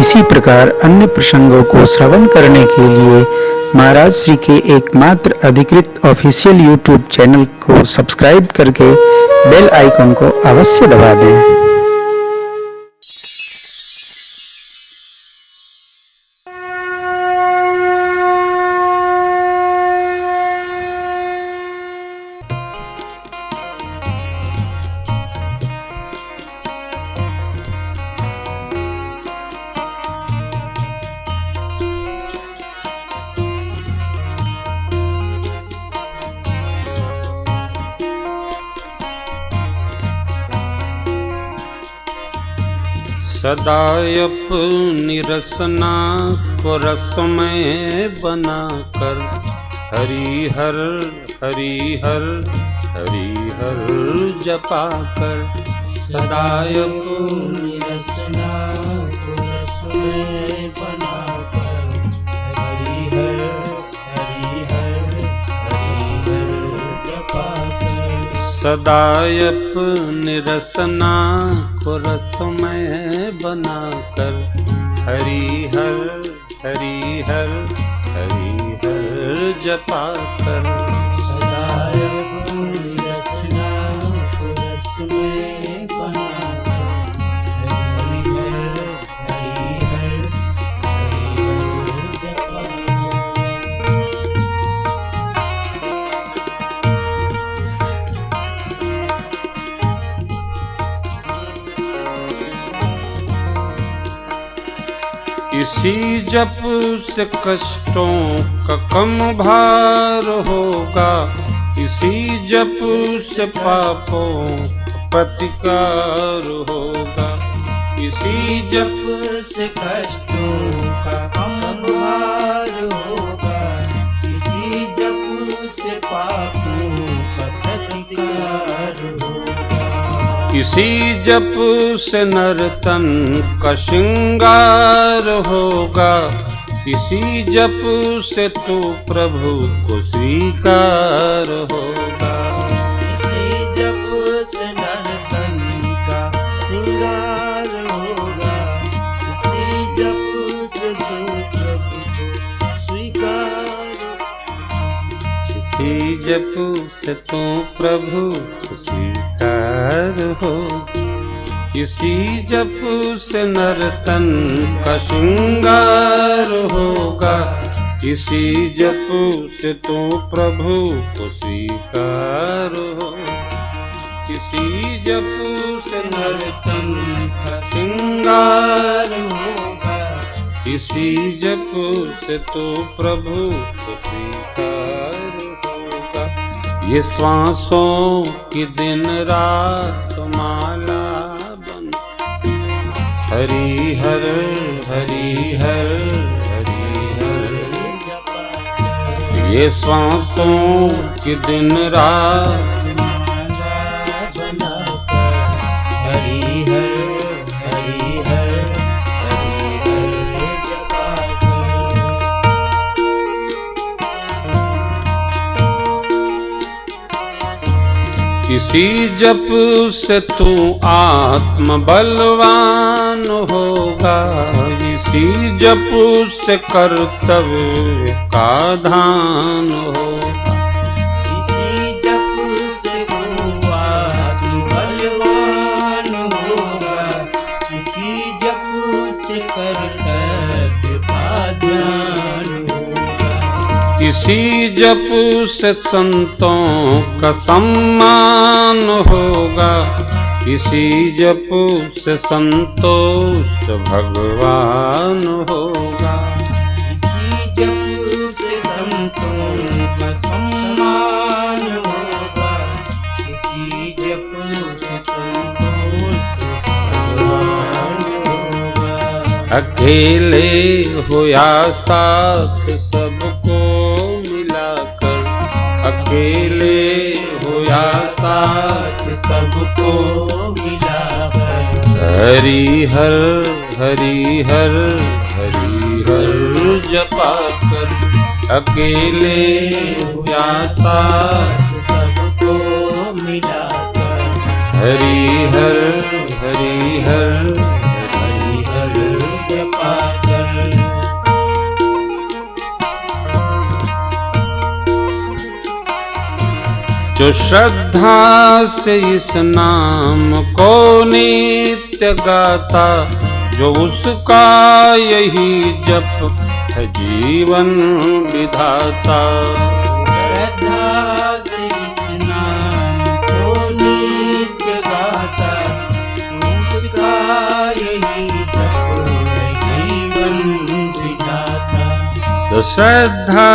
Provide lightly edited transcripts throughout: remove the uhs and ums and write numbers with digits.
इसी प्रकार अन्य प्रसंगों को श्रवण करने के लिए महाराज श्री के एकमात्र अधिकृत ऑफिशियल यूट्यूब चैनल को सब्सक्राइब करके बेल आइकन को अवश्य दबा दें। सदायप निरसना को रसमय बनाकर हरिहर हरिहर हरिहर जपा कर। सदायप निरसना को रसमय बनाकर हरिहर हरिहर हरिहर जपा कर। सदायप निरसना को रसमय बनाकर हरिहर हरिहर हरिहर जपा कर। सदायप निरसना को रसमय बनाकर हरिहर हरिहर हरिहर जपा इसी जप से कष्टों का कम भार होगा, इसी जप से पापों का प्रतिकार होगा। इसी जप से कष्टों का कम भार होगा, इसी जप से पापों का प्रतिकार होगा। इसी जप से नर्तन का श्रृंगार होगा, इसी जप से तो प्रभु को स्वीकार होगा। इसी जप से नर्तन का श्रृंगार होगा, इसी जप से तो प्रभु को स्वीकार। इसी जप से तो प्रभु को स्वीकार हो। इसी जप से नर्तन का श्रृंगार होगा, इसी जप से तो प्रभु को स्वीकार हो। इसी जप से नर्तन का श्रृंगार होगा, इसी जप से तो प्रभु को स्वीकार होगा। ये श्वासों की दिन रात माला बन हरिहर हरिहर हरिहर। ये श्वासों की दिन रात माला बनाकर हरिहर हरिहर हरिहर जपा कर। इसी जप से तू आत्म बलवान होगा, इसी जप से कर्तव्य का ध्यान होगा। इसी जप से तू आत्म बलवान होगा, इसी जप से कर्तव्य का ध्यान होगा। इसी जप से संतों का सम्मान होगा, इसी जप से संतुष्ट भगवान होगा। इसी जप से संतों का सम्मान होगा, इसी जप से संतुष्ट भगवान होगा। अकेले हो या साथ सबको मिलाकर, अकेले हो या साथ सबको मिलाकर हरिहर हरिहर हरिहर जपा कर। अकेले हो या साथ सबको मिलाकर हरिहर हरिहर हरिहर जपा जो श्रद्धा से इस नाम को नित्य गाता, जो उसका यही जप है जीवन विधाता। श्रद्धा से इस नाम को नित्य गाता, उसका यही जप है जीवन विधाता। तो श्रद्धा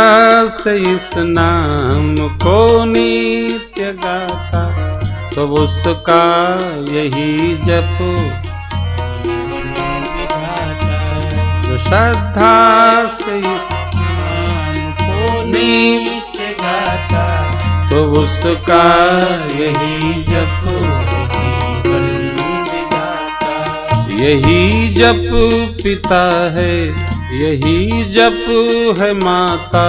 से इस नाम को नित्य गाता, तो उसका यही जप जो श्रद्धा से इस नाम को नित्य गाता, तो उसका यही जप जीवन विधाता। यही जप पिता है, यही जप है माता,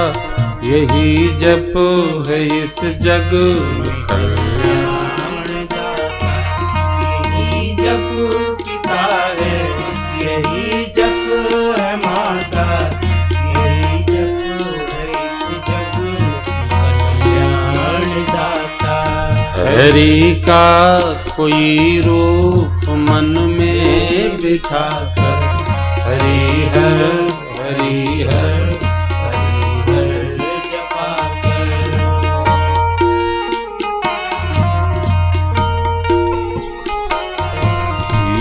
यही जप है इस जग में कल्याणदाता। यही जप पिता है, यही जप है माता, यही जप है इस जग कल्याणदाता। हरि का कोई रूप मन में बिठाकर, हरि हर हरि हर हरि हर जपा कर।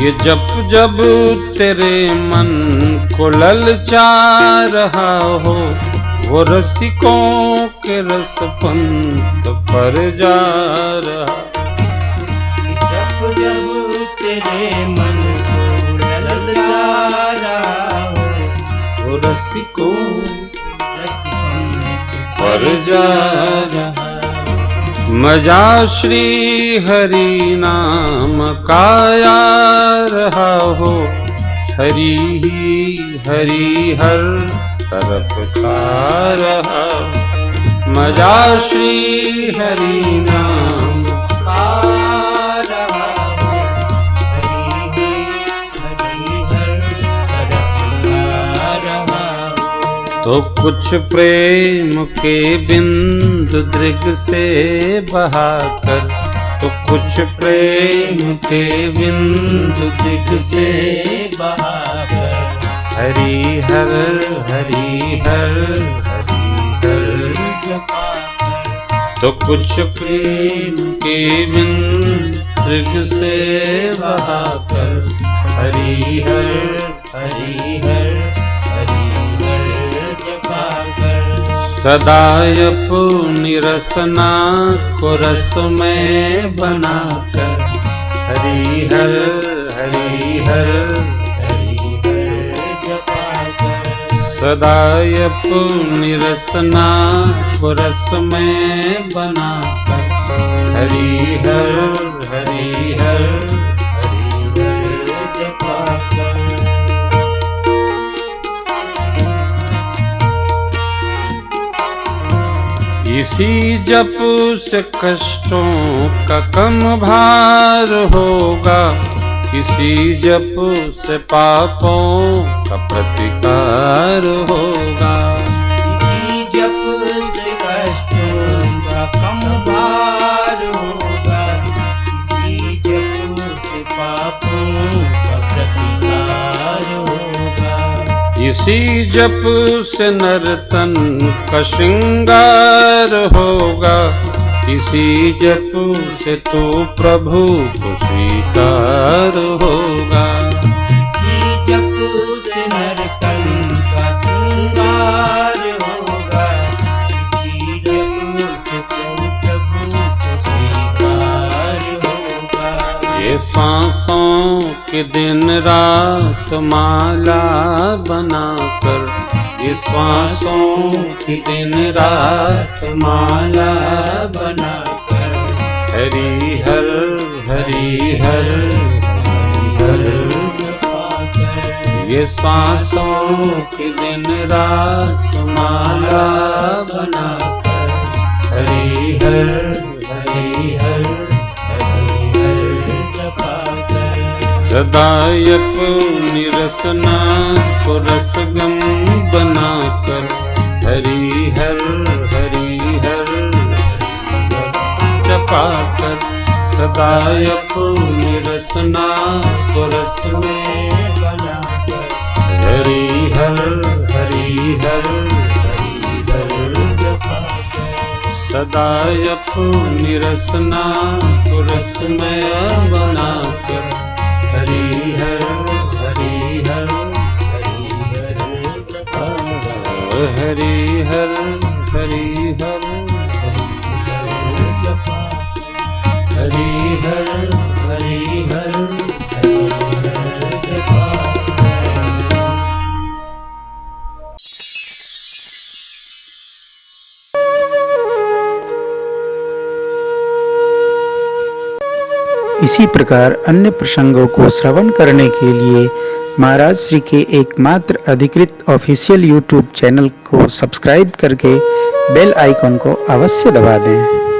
ये जप जब तेरे मन को ललचा रहा हो, वो रसिकों के रस पंत पर जा रहा। जब जब तेरे मन को ललचा रहा हो, वो रसिकों रसिकों पर जा रहा। मजा श्री हरि नाम का आ रहा हो, हरि ही हरि हर तरफ छा रहा। मजा श्री हरि नाम पा रहा हो, हरि हरि हर तरफ जा रहा हो। तो कुछ प्रेम के बिंदु दृग से बहाकर, तो कुछ प्रेम के बिंदु दृग से बहाकर हरि हर हरि हर हरि हर। जपा कर। तो कुछ प्रेम के बिंदु दृग से बहाकर, हरि हर हरि हर हरि हर जपा कर। सदा अपनी रसना को रस में बनाकर, हरि हर हरि हर हरि हर जपा कर। सदा अपनी रसना को रस में बनाकर, हरि हर हरि हर हरि हर जपा कर। इसी जप से कष्टों का कम भार होगा, इसी जप से पापों का प्रतिकार होगा। इसी जप से कष्टों का कम भार होगा, इसी जप से पापों का प्रतिकार होगा। इसी जप से नर्तन का श्रृंगार होगा, इसी जप से तो प्रभु को स्वीकार होगा। इसी जप से नर्तन का श्रृंगार होगा, इसी जप से तो प्रभु को स्वीकार होगा। ये सांसों के दिन रात माला बनाकर, ये श्वासों की दिन रात माला बनाकर, हरि हर हरि हर हरि हर। जपा कर। ये श्वासों की दिन रात माला बनाकर, हरि हर हरि हर हरि हर जपा कर। हृदयप निरसना को रसगम बनाकर, हरि हर हरि हर पाकर सदा अपनी रसना को रस में बनाकर हरि हर हरि हर हरि हर जपाकर सदा अपनी रसना को रसमय बनाकर हरि हर हरि हर हरि हर जपाकर हरि हर हरि हर हरि हर हरि हर हरि हर जपाकर इसी प्रकार अन्य प्रसंगों को श्रवण करने के लिए महाराज श्री के एकमात्र अधिकृत ऑफिशियल यूट्यूब चैनल को सब्सक्राइब करके बेल आइकन को अवश्य दबा दें।